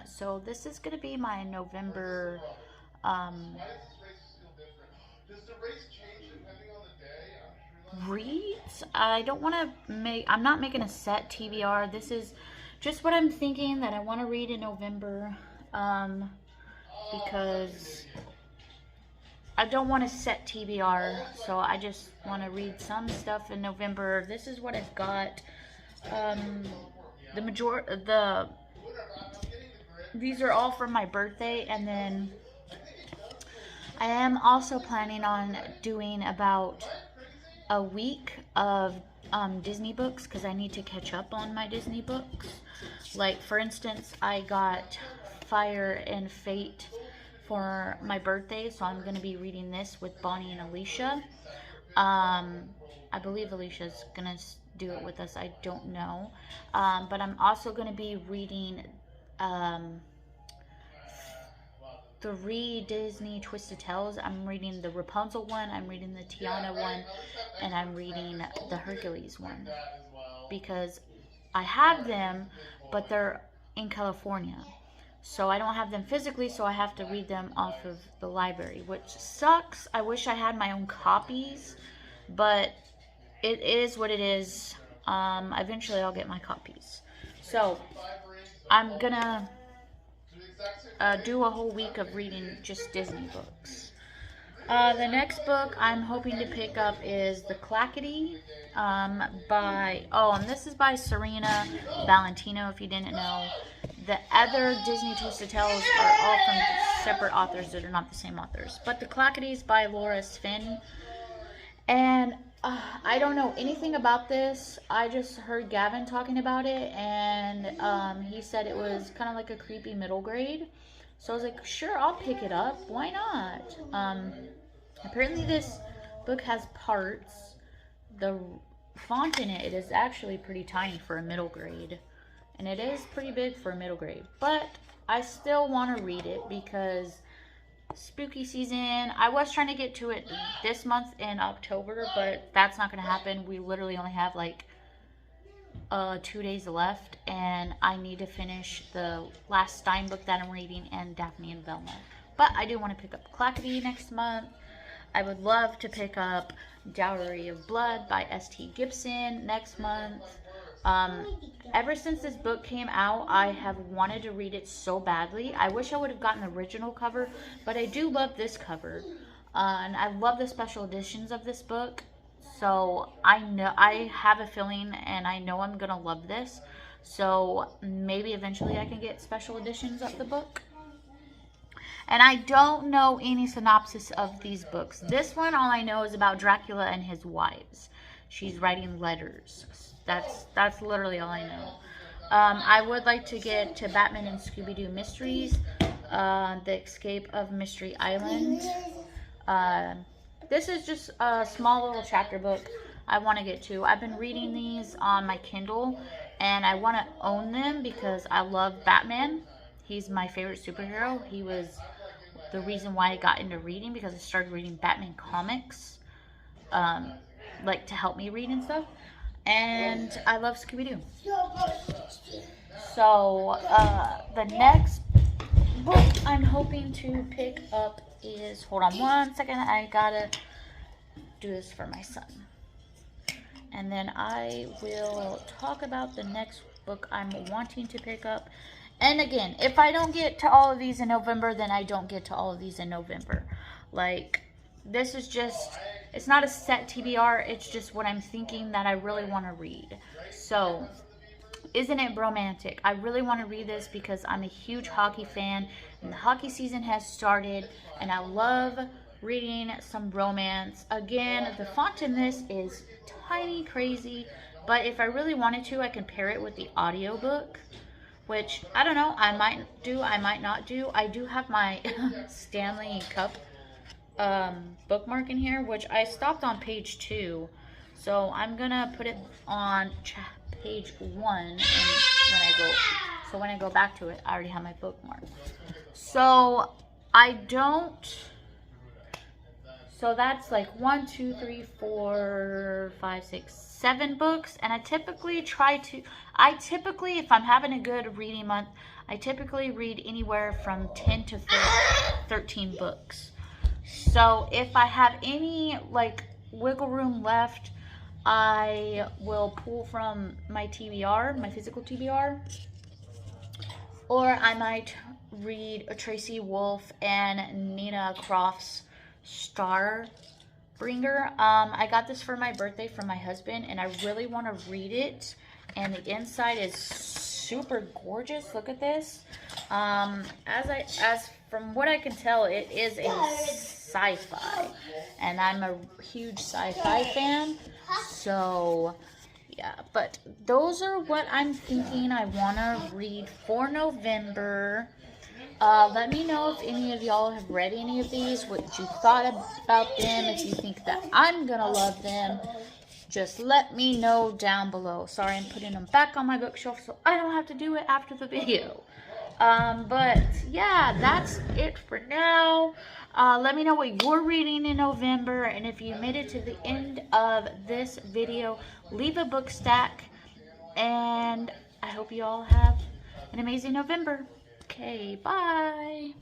So this is going to be my November reads. I don't want to make, I'm not making a set TBR. This is just what I'm thinking that I want to read in November, because I don't want to set TBR, so I just want to read some stuff in November. This is what I've got. These are all from my birthday, and then I am also planning on doing about a week of Disney books, because I need to catch up on my Disney books. Like, for instance, I got Fire and Fate for my birthday, so I'm going to be reading this with Bonnie and Alicia. I believe Alicia's going to do it with us. I don't know. But I'm also going to be reading 3 Disney Twisted Tales. I'm reading the Rapunzel one, I'm reading the Tiana one, and I'm reading the Hercules one. Because I have them, but they're in California. So I don't have them physically, so I have to read them off of the library, which sucks. I wish I had my own copies, but it is what it is. Eventually I'll get my copies. So I'm gonna do a whole week of reading just Disney books. The next book I'm hoping to pick up is The Clackety, and this is by Serena Valentino, if you didn't know. The other Disney Twisted Tales are all from separate authors that are not the same authors. But The Clackety is by Laura Sven. And I don't know anything about this. I just heard Gavin talking about it, and he said it was kind of like a creepy middle grade. So I was like, sure, I'll pick it up. Why not? Apparently this book has parts. The font in it is actually pretty tiny for a middle grade. And it is pretty big for a middle grade. But I still want to read it because spooky season. I was trying to get to it this month in October, but that's not going to happen. We literally only have like 2 days left, and I need to finish the last Stein book that I'm reading and Daphne and Velma. But I do want to pick up Clackety next month. I would love to pick up Dowry of Blood by S.T. Gibson next month. Ever since this book came out, I have wanted to read it so badly. I wish I would have gotten the original cover, but I do love this cover. And I love the special editions of this book. So I have a feeling, and I know I'm going to love this. So maybe eventually I can get special editions of the book. And I don't know any synopsis of these books. This one, all I know is about Dracula and his wives. She's writing letters. That's literally all I know. I would like to get to Batman and Scooby-Doo Mysteries, The Escape of Mystery Island. This is just a small little chapter book I want to get to. I've been reading these on my Kindle, and I want to own them because I love Batman. He's my favorite superhero. He was the reason why I got into reading, because I started reading Batman comics, like to help me read and stuff. And I love Scooby-Doo. So, the next book I'm hoping to pick up is, hold on one second, I gotta do this for my son. And then I will talk about the next book I'm wanting to pick up. And again, if I don't get to all of these in November, then I don't get to all of these in November. Like, this is just, it's not a set TBR, it's just what I'm thinking that I really want to read. So, Isn't It Romantic? I really want to read this because I'm a huge hockey fan, and the hockey season has started, and I love reading some romance. Again, the font in this is tiny crazy, but if I really wanted to, I can pair it with the audiobook, which, I don't know, I might do, I might not do. I do have my Stanley Cup bookmark in here, which I stopped on page 2, so I'm gonna put it on page 1, and when I go back to it, I already have my bookmark. So so that's like 1, 2, 3, 4, 5, 6, 7 books, and I typically, if I'm having a good reading month, I typically read anywhere from 10 to 13 books. So if I have any like wiggle room left, I will pull from my TBR, my physical TBR, or I might read Tracy Wolf and Nina Croft's Starbringer. I got this for my birthday from my husband, and I really want to read it. And the inside is super gorgeous. Look at this. As from what I can tell, it is a sci-fi, and I'm a huge sci-fi fan. So yeah, but those are what I'm thinking I want to read for November. Let me know if any of y'all have read any of these, what you thought about them, if you think that I'm gonna love them. Just let me know down below. Sorry, I'm putting them back on my bookshelf so I don't have to do it after the video. But yeah, that's it for now. Let me know what you're reading in November, and if you made it to the end of this video, leave a book stack, and I hope you all have an amazing November. Okay, bye.